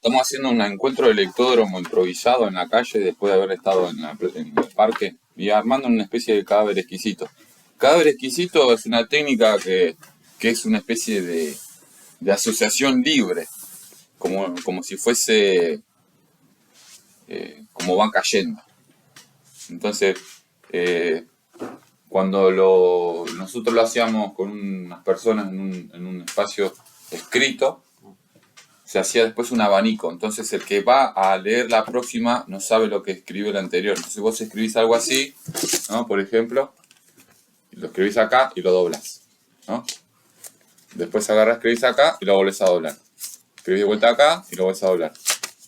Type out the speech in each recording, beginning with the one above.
Estamos haciendo un encuentro de lectódromo improvisado en la calle después de haber estado en el parque y armando una especie de cadáver exquisito. Cadáver exquisito es una técnica que es una especie de asociación libre, como si fuese como van cayendo. Entonces, cuando nosotros lo hacíamos con unas personas en un espacio escrito, se hacía después un abanico. Entonces el que va a leer la próxima no sabe lo que escribió el anterior. Entonces vos escribís algo así, ¿no? Por ejemplo, lo escribís acá y lo doblas, ¿no? Después agarrás, escribís acá y lo volvés a doblar. Escribís de vuelta acá y lo volvés a doblar.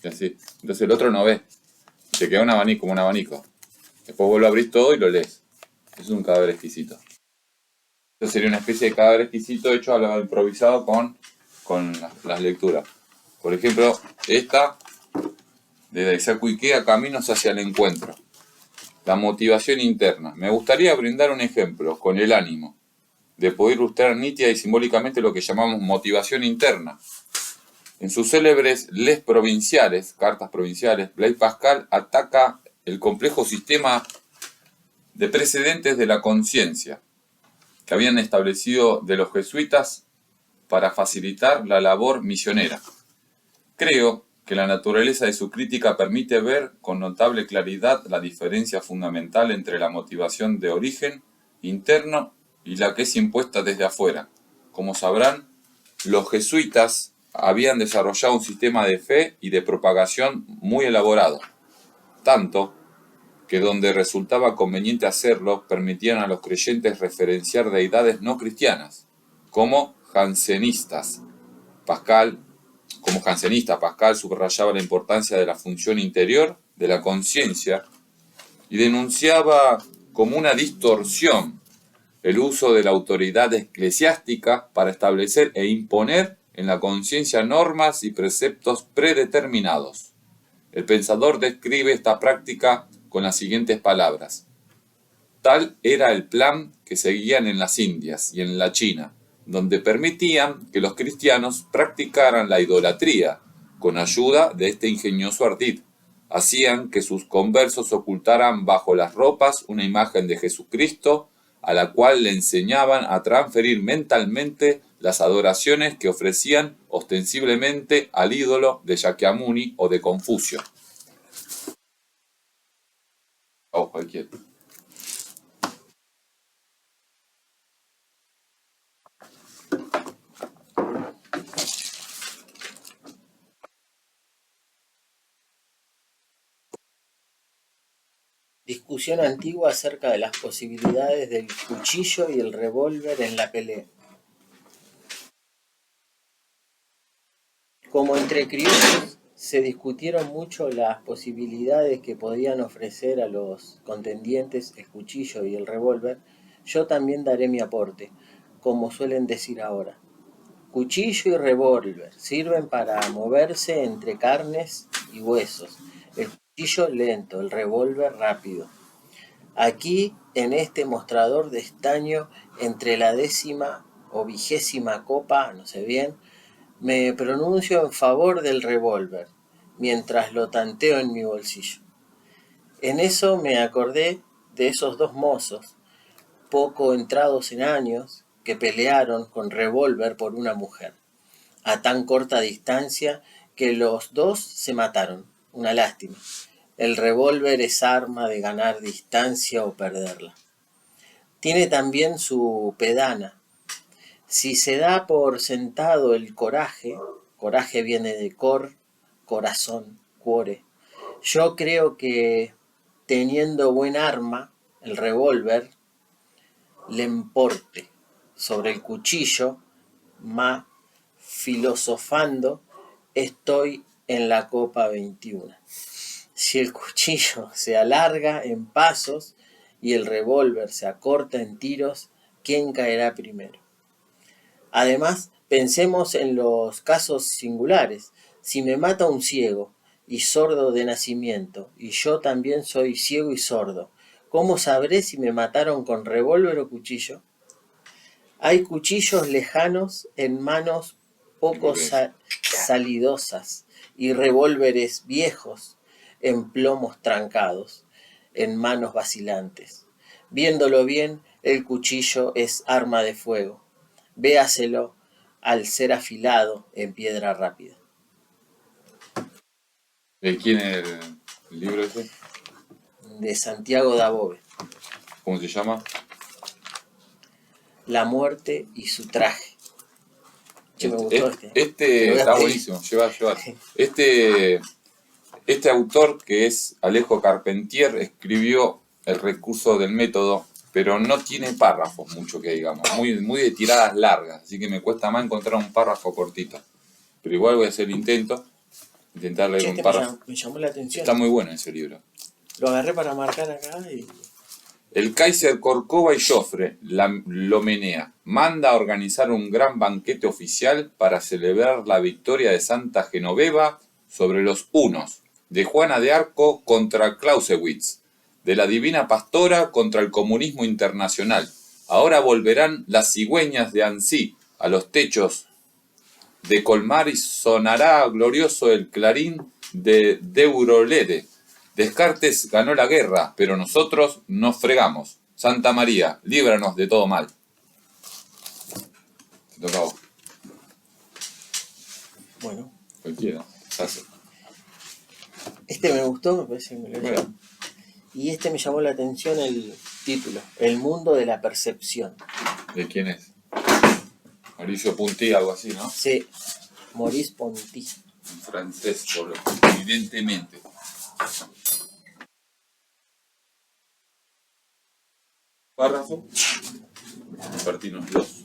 Y así. Entonces el otro no ve. Te queda un abanico, como un abanico. Después vos lo abrís todo y lo lees. Es un cadáver exquisito. Esto sería una especie de cadáver exquisito hecho a lo improvisado con las lecturas. Por ejemplo, esta de Daisaku Ikea, Caminos hacia el encuentro. La motivación interna. Me gustaría brindar un ejemplo con el ánimo de poder ilustrar nítida y simbólicamente lo que llamamos motivación interna. En sus célebres Les Provinciales, cartas provinciales, Blaise Pascal ataca el complejo sistema de precedentes de la conciencia que habían establecido de los jesuitas para facilitar la labor misionera. Creo que la naturaleza de su crítica permite ver con notable claridad la diferencia fundamental entre la motivación de origen interno y la que es impuesta desde afuera. Como sabrán, los jesuitas habían desarrollado un sistema de fe y de propagación muy elaborado, tanto que donde resultaba conveniente hacerlo, permitían a los creyentes referenciar deidades no cristianas, como jansenista, Pascal subrayaba la importancia de la función interior de la conciencia y denunciaba como una distorsión el uso de la autoridad eclesiástica para establecer e imponer en la conciencia normas y preceptos predeterminados. El pensador describe esta práctica con las siguientes palabras: tal era el plan que seguían en las Indias y en la China, donde permitían que los cristianos practicaran la idolatría con ayuda de este ingenioso ardid. Hacían que sus conversos ocultaran bajo las ropas una imagen de Jesucristo, a la cual le enseñaban a transferir mentalmente las adoraciones que ofrecían ostensiblemente al ídolo de Shakyamuni o de Confucio. O cualquier. Discusión antigua acerca de las posibilidades del cuchillo y el revólver en la pelea. Como entre criollos se discutieron mucho las posibilidades que podían ofrecer a los contendientes el cuchillo y el revólver, yo también daré mi aporte, como suelen decir ahora. Cuchillo y revólver sirven para moverse entre carnes y huesos. El cuchillo lento, el revólver rápido. Aquí, en este mostrador de estaño, entre la 10ª o 20ª copa, no sé bien, me pronuncio en favor del revólver, mientras lo tanteo en mi bolsillo. En eso me acordé de esos dos mozos, poco entrados en años, que pelearon con revólver por una mujer, a tan corta distancia que los dos se mataron. Una lástima. El revólver es arma de ganar distancia o perderla. Tiene también su pedana. Si se da por sentado el coraje, coraje viene de corazón, cuore. Yo creo que teniendo buen arma, el revólver, le importe sobre el cuchillo, ma filosofando, estoy en la copa 21. Si el cuchillo se alarga en pasos y el revólver se acorta en tiros, ¿quién caerá primero? Además, pensemos en los casos singulares. Si me mata un ciego y sordo de nacimiento, y yo también soy ciego y sordo, ¿cómo sabré si me mataron con revólver o cuchillo? Hay cuchillos lejanos en manos poco salidosas y revólveres viejos en plomos trancados, en manos vacilantes. Viéndolo bien, el cuchillo es arma de fuego. Véaselo al ser afilado en piedra rápida. ¿De quién es el libro ese? De Santiago Dabove. ¿Cómo se llama? La muerte y su traje. Che, me gustó este. Este está buenísimo, lleva. Este autor, que es Alejo Carpentier, escribió El recurso del método, pero no tiene párrafos mucho que digamos, muy de tiradas largas, así que me cuesta más encontrar un párrafo cortito. Pero igual voy a hacer el intento, intentar leer un párrafo. Me llamó la atención. Está muy bueno ese libro. Lo agarré para marcar acá y... El Kaiser Corcova y Joffre lo menea. Manda a organizar un gran banquete oficial para celebrar la victoria de Santa Genoveva sobre los hunos, de Juana de Arco contra Clausewitz, de la Divina Pastora contra el comunismo internacional. Ahora volverán las cigüeñas de Annecy a los techos de Colmar y sonará glorioso el clarín de Deurolede. Descartes ganó la guerra, pero nosotros nos fregamos. Santa María, líbranos de todo mal. Te toca a vos. Bueno. Cualquiera. Este me gustó, me parece que me lo Bueno. Y este me llamó la atención el título. El mundo de la percepción. ¿De quién es? Mauricio Punti, algo así, ¿no? Sí. Maurice Ponty. En francés, evidentemente. Párrafo. Compartimos dos.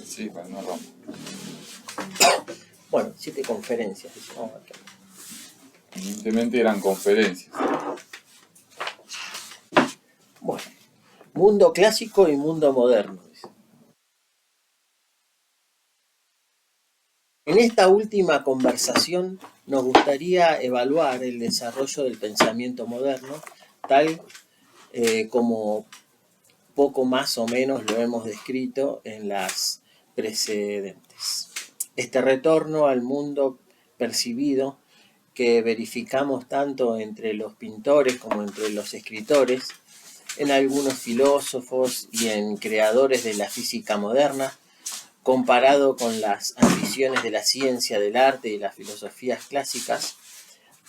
Sí, para no romper. Bueno, 7 conferencias. Evidentemente eran conferencias. Bueno, mundo clásico y mundo moderno. En esta última conversación nos gustaría evaluar el desarrollo del pensamiento moderno, tal como poco más o menos lo hemos descrito en las precedentes. Este retorno al mundo percibido que verificamos tanto entre los pintores como entre los escritores, en algunos filósofos y en creadores de la física moderna, comparado con las ambiciones de la ciencia, del arte y las filosofías clásicas,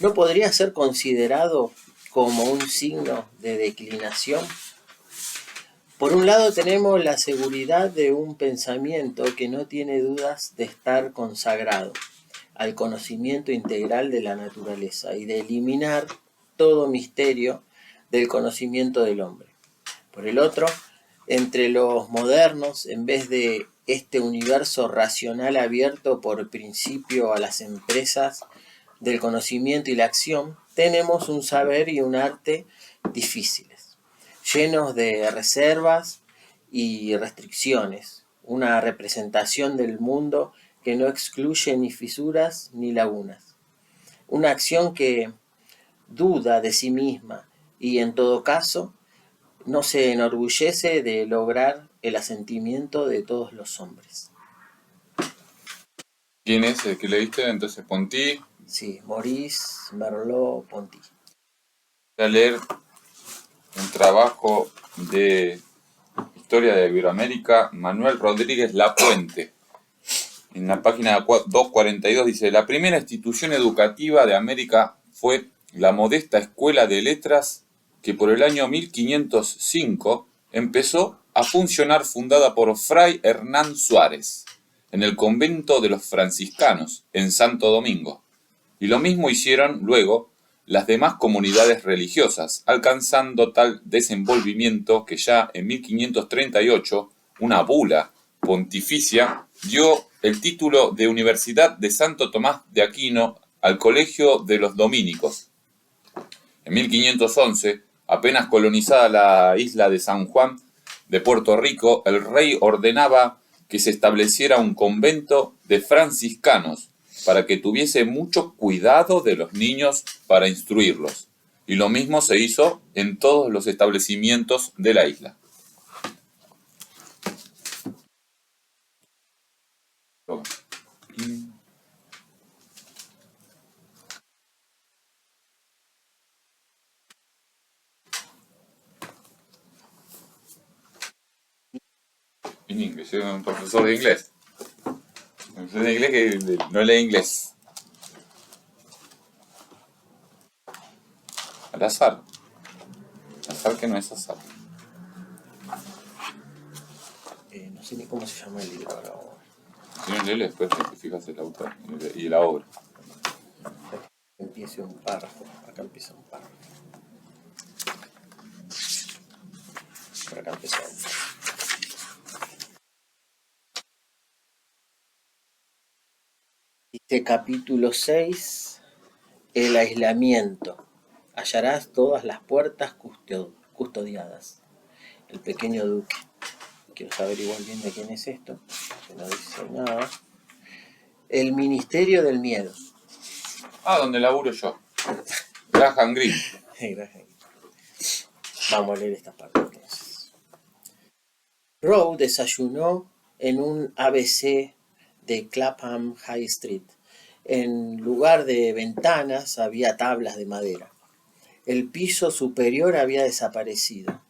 ¿no podría ser considerado como un signo de declinación? Por un lado tenemos la seguridad de un pensamiento que no tiene dudas de estar consagrado al conocimiento integral de la naturaleza y de eliminar todo misterio del conocimiento del hombre. Por el otro, entre los modernos, en vez de este universo racional abierto por principio a las empresas del conocimiento y la acción, tenemos un saber y un arte difíciles, llenos de reservas y restricciones, una representación del mundo que no excluye ni fisuras ni lagunas, una acción que duda de sí misma y en todo caso no se enorgullece de lograr el asentimiento de todos los hombres. ¿Quién es el que leíste? Entonces, Ponty. Sí, Maurice Merleau-Ponty. Voy a leer un trabajo de Historia de Iberoamérica, Manuel Rodríguez Lapuente. En la página 242 dice: la primera institución educativa de América fue la modesta Escuela de Letras que por el año 1505 empezó a funcionar, fundada por Fray Hernán Suárez, en el convento de los franciscanos, en Santo Domingo. Y lo mismo hicieron luego las demás comunidades religiosas, alcanzando tal desenvolvimiento que ya en 1538 una bula pontificia dio el título de Universidad de Santo Tomás de Aquino al Colegio de los Dominicos. En 1511, apenas colonizada la isla de San Juan de Puerto Rico, el rey ordenaba que se estableciera un convento de franciscanos para que tuviese mucho cuidado de los niños para instruirlos. Y lo mismo se hizo en todos los establecimientos de la isla. En inglés, soy un profesor de inglés. Un profesor de inglés que no lee inglés. Al azar. Al azar que no es azar. No sé ni cómo se llama el libro ahora. Si no lees, después te fijas el autor y la obra. Empiece un párrafo. Acá empieza un párrafo. Por acá empieza un párrafo. Dice capítulo 6, el aislamiento. Hallarás todas las puertas custodiadas. El pequeño duque. Quiero saber igual bien de quién es esto, que no dice nada. El Ministerio del Miedo. Ah, donde laburo yo. Graham Greene. Vamos a leer esta parte entonces. Rowe desayunó en un ABC de Clapham High Street. En lugar de ventanas había tablas de madera. El piso superior había desaparecido.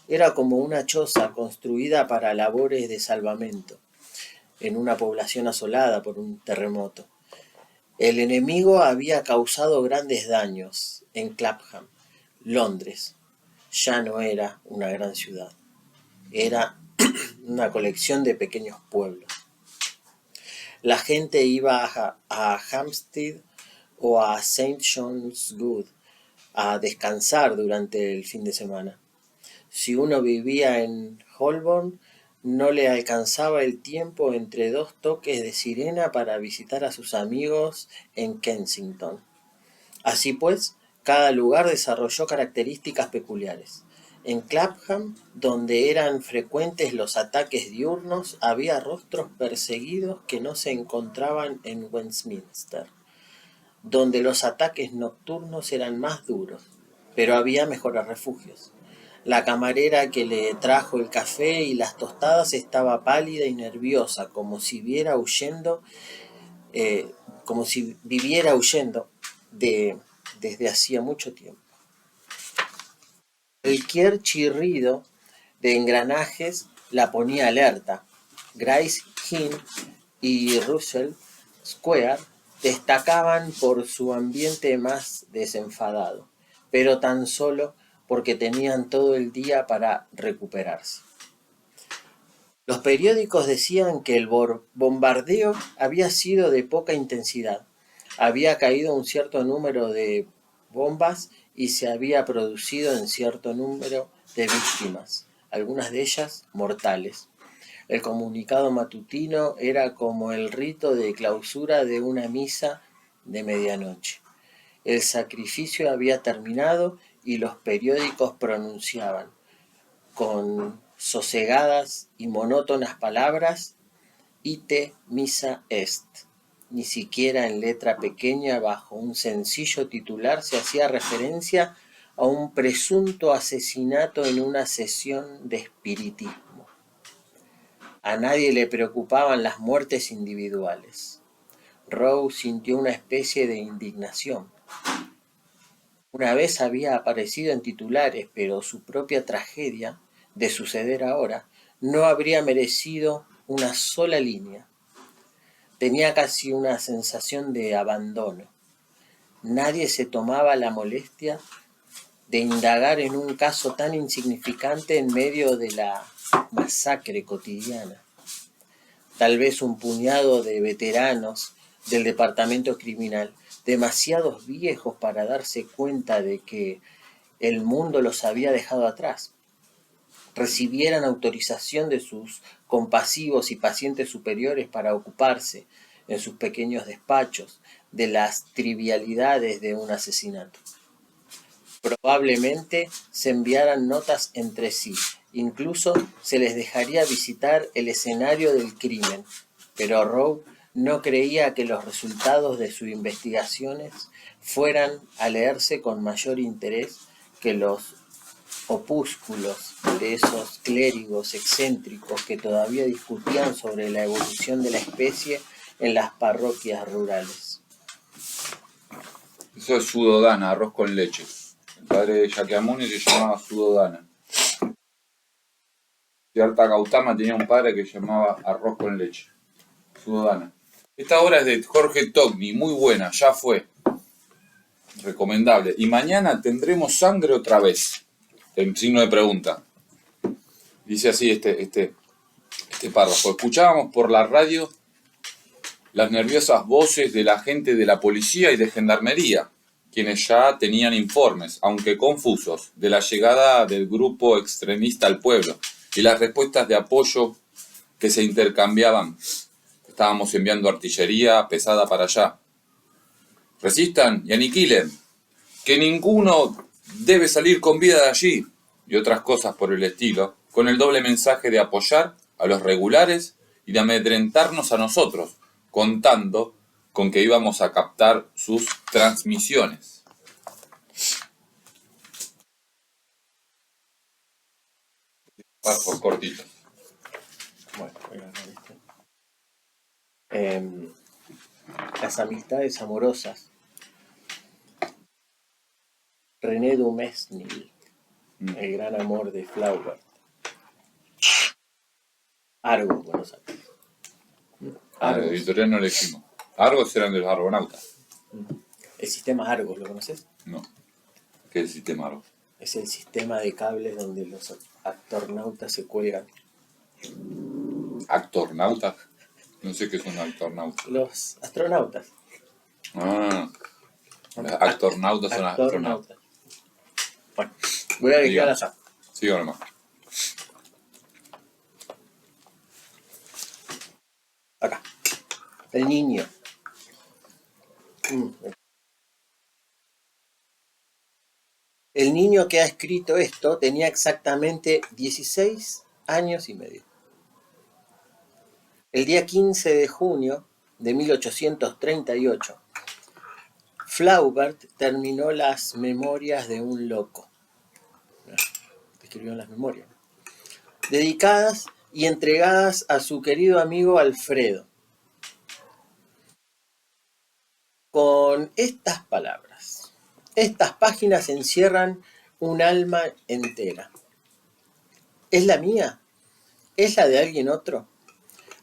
Era como una choza construida para labores de salvamento en una población asolada por un terremoto. El enemigo había causado grandes daños en Clapham. Londres ya no era una gran ciudad, era una colección de pequeños pueblos. La gente iba a Hampstead o a St. John's Wood a descansar durante el fin de semana. Si uno vivía en Holborn, no le alcanzaba el tiempo entre dos toques de sirena para visitar a sus amigos en Kensington. Así pues, cada lugar desarrolló características peculiares. En Clapham, donde eran frecuentes los ataques diurnos, había rostros perseguidos que no se encontraban en Westminster, donde los ataques nocturnos eran más duros, pero había mejores refugios. La camarera que le trajo el café y las tostadas estaba pálida y nerviosa, como si viviera huyendo desde hacía mucho tiempo. Cualquier chirrido de engranajes la ponía alerta. Gray's Inn y Russell Square destacaban por su ambiente más desenfadado, pero tan solo porque tenían todo el día para recuperarse. Los periódicos decían que el bombardeo había sido de poca intensidad. Había caído un cierto número de bombas y se había producido en cierto número de víctimas, algunas de ellas mortales. El comunicado matutino era como el rito de clausura de una misa de medianoche. El sacrificio había terminado y los periódicos pronunciaban, con sosegadas y monótonas palabras, ite missa est. Ni siquiera en letra pequeña, bajo un sencillo titular, se hacía referencia a un presunto asesinato en una sesión de espiritismo. A nadie le preocupaban las muertes individuales. Rowe sintió una especie de indignación. Una vez había aparecido en titulares, pero su propia tragedia, de suceder ahora, no habría merecido una sola línea. Tenía casi una sensación de abandono. Nadie se tomaba la molestia de indagar en un caso tan insignificante en medio de la masacre cotidiana. Tal vez un puñado de veteranos del departamento criminal, demasiados viejos para darse cuenta de que el mundo los había dejado atrás, recibieran autorización de sus compasivos y pacientes superiores para ocuparse, en sus pequeños despachos, de las trivialidades de un asesinato. Probablemente se enviaran notas entre sí, incluso se les dejaría visitar el escenario del crimen, pero Rowe no creía que los resultados de sus investigaciones fueran a leerse con mayor interés que los opúsculos de esos clérigos excéntricos que todavía discutían sobre la evolución de la especie en las parroquias rurales. Eso es sudodana, arroz con leche. El padre de Shakyamuni se llamaba sudodana. Siddhartha Gautama tenía un padre que llamaba arroz con leche. Sudana. Esta obra es de Jorge Togni, muy buena, ya fue. Recomendable. Y mañana tendremos sangre otra vez. En signo de pregunta. Dice así este párrafo. Escuchábamos por la radio las nerviosas voces de la gente de la policía y de gendarmería, quienes ya tenían informes, aunque confusos, de la llegada del grupo extremista al pueblo y las respuestas de apoyo que se intercambiaban. Estábamos enviando artillería pesada para allá. Resistan y aniquilen, que ninguno debe salir con vida de allí, y otras cosas por el estilo, con el doble mensaje de apoyar a los regulares y de amedrentarnos a nosotros, contando con que íbamos a captar sus transmisiones. Párrafos cortitos. Bueno, voy a agarrar las amistades amorosas. René Dumesnil, el gran amor de Flaubert. Argo, Buenos Aires. La editorial no elegimos. Argos eran de los argonautas. El sistema Argos, ¿lo conoces? No. ¿Qué es el sistema Argos? Es el sistema de cables donde los actornautas se cuelgan. ¿Actornautas? No sé qué son actornautas. Los astronautas. Ah. Los actornautas son astronautas. Bueno, voy a dedicar allá. Sigo nomás. Acá. El niño. El niño que ha escrito esto tenía exactamente 16 años y medio. El día 15 de junio de 1838, Flaubert terminó las memorias de un loco. Escribió las memorias. Dedicadas y entregadas a su querido amigo Alfredo. Con estas palabras. Estas páginas encierran un alma entera. ¿Es la mía? ¿Es la de alguien otro?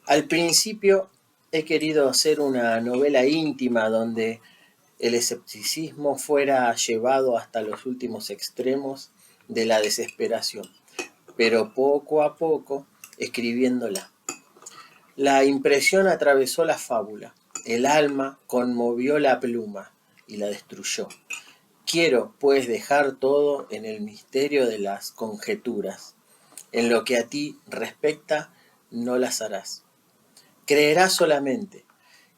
Al principio he querido hacer una novela íntima donde el escepticismo fuera llevado hasta los últimos extremos de la desesperación, pero poco a poco, escribiéndola, la impresión atravesó la fábula, el alma conmovió la pluma y la destruyó. Quiero, pues, dejar todo en el misterio de las conjeturas. En lo que a ti respecta, no las harás. Creerás solamente,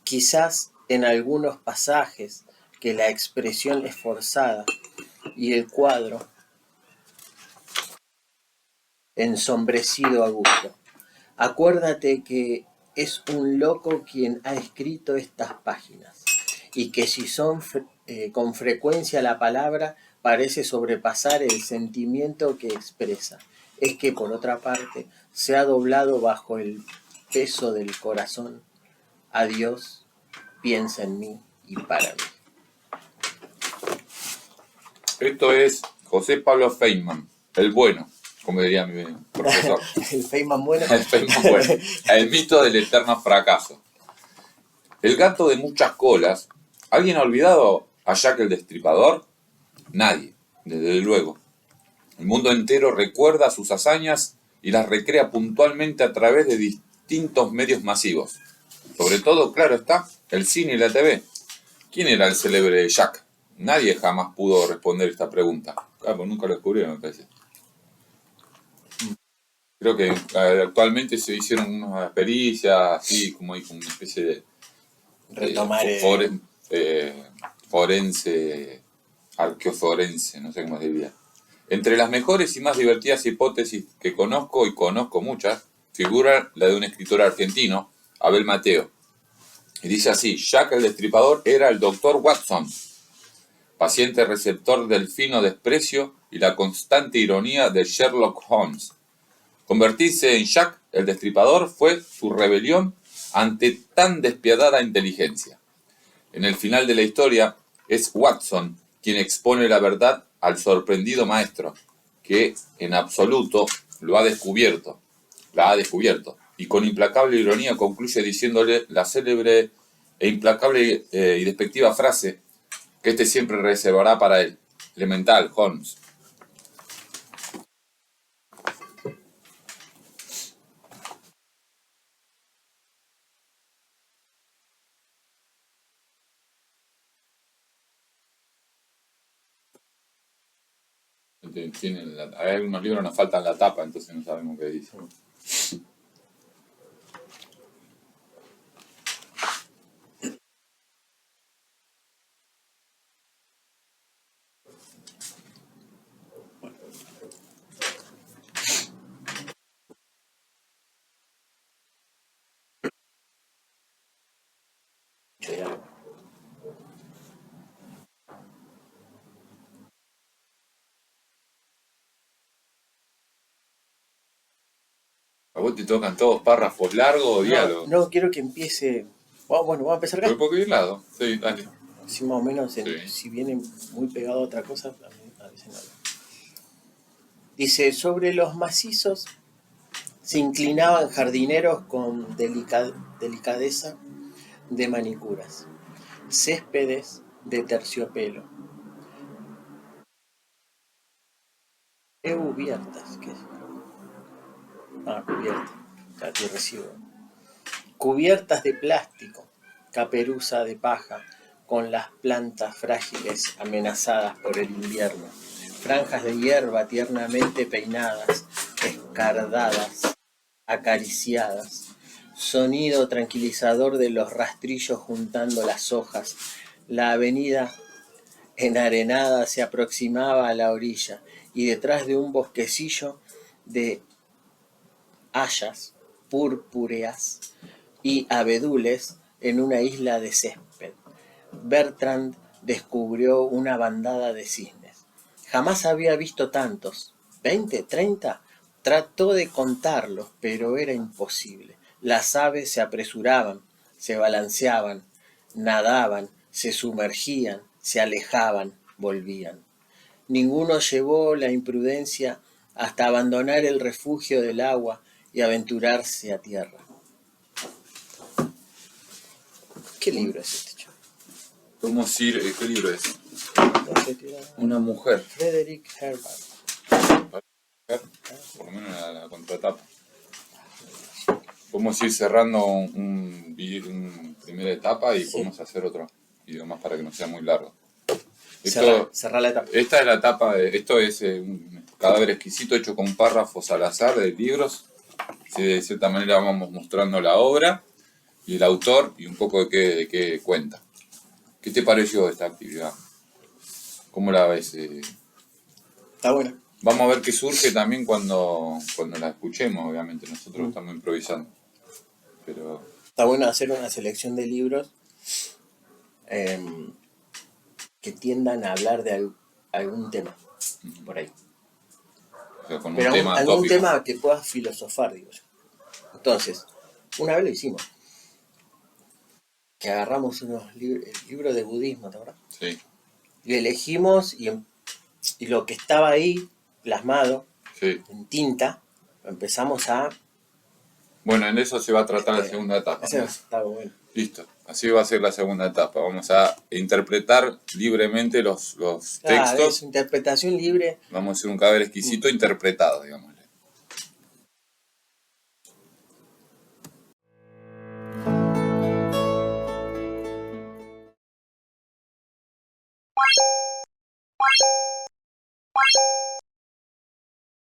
quizás en algunos pasajes, que la expresión es forzada y el cuadro ensombrecido a gusto. Acuérdate que es un loco quien ha escrito estas páginas y que si son con frecuencia la palabra parece sobrepasar el sentimiento que expresa. Es que por otra parte se ha doblado bajo el peso del corazón. Adiós, piensa en mí y para mí. Esto es José Pablo Feynman, el bueno, como diría mi profesor. El Feynman bueno. El Feynman bueno. El mito del eterno fracaso. El gato de muchas colas. ¿Alguien ha olvidado a Jack el Destripador? Nadie, desde luego. El mundo entero recuerda sus hazañas y las recrea puntualmente a través de distintos medios masivos. Sobre todo, claro está, el cine y la TV. ¿Quién era el célebre Jack? Nadie jamás pudo responder esta pregunta. Pues nunca lo descubrieron, me parece. Creo que actualmente se hicieron unas pericias, así como hay una especie de retomar forense, arqueoforense, no sé cómo se diría. Entre las mejores y más divertidas hipótesis que conozco, y conozco muchas, figura la de un escritor argentino, Abel Mateo. Y dice así: Jack el Destripador era el Dr. Watson, paciente receptor del fino desprecio y la constante ironía de Sherlock Holmes. Convertirse en Jack el Destripador fue su rebelión ante tan despiadada inteligencia. En el final de la historia es Watson quien expone la verdad al sorprendido maestro, que en absoluto lo ha descubierto, la ha descubierto. Y con implacable ironía concluye diciéndole la célebre e implacable y despectiva frase que este siempre reservará para él. Elemental, Holmes. Hay algunos libros que nos faltan la tapa, entonces no sabemos qué dice. ¿A vos te tocan todos párrafos largos o diálogos? No, quiero que empiece. Bueno, vamos a empezar acá. ¿Pero por qué lado? Sí, dale. Si más o menos, Sí. si viene muy pegado a otra cosa, a veces no. Dice, sobre los macizos se inclinaban jardineros con delicadeza de manicuras, céspedes de terciopelo. Cubiertas, ¿qué es? Cubiertas, ya te recibo. Cubiertas de plástico, caperuza de paja, con las plantas frágiles amenazadas por el invierno. Franjas de hierba tiernamente peinadas, escardadas, acariciadas. Sonido tranquilizador de los rastrillos juntando las hojas. La avenida enarenada se aproximaba a la orilla y detrás de un bosquecillo de hayas purpúreas y abedules en una isla de césped, Bertrand descubrió una bandada de cisnes. Jamás había visto tantos. ¿20? ¿30? Trató de contarlos, pero era imposible. Las aves se apresuraban, se balanceaban, nadaban, se sumergían, se alejaban, volvían. Ninguno llevó la imprudencia hasta abandonar el refugio del agua y aventurarse a tierra. ¿Qué libro es este, chico? ¿Cómo ir? ¿Qué libro es? No sé, Una mujer. Frederick Herbert. Por lo menos la contratapa. Podemos ir cerrando una primera etapa y podemos hacer otro video más para que no sea muy largo. Cerrar la etapa. Esta es la etapa, esto es un cadáver exquisito hecho con párrafos al azar de libros. Sí, de cierta manera vamos mostrando la obra y el autor y un poco de qué cuenta. ¿Qué te pareció esta actividad? ¿Cómo la ves? Está buena. Vamos a ver qué surge también cuando la escuchemos, obviamente. Nosotros estamos improvisando. Pero está bueno hacer una selección de libros que tiendan a hablar de algún tema, por ahí. O sea, con pero un tema algún tópico. tema que puedas filosofar, digo yo. Entonces, una vez lo hicimos. Que agarramos unos libros de budismo, ¿te acuerdas? Sí. Y elegimos y lo que estaba ahí plasmado en tinta, empezamos a... Bueno, en eso se va a tratar la segunda etapa. Está bueno. Listo, así va a ser la segunda etapa. Vamos a interpretar libremente los textos. Es interpretación libre. Vamos a hacer un cadáver exquisito interpretado, digamos.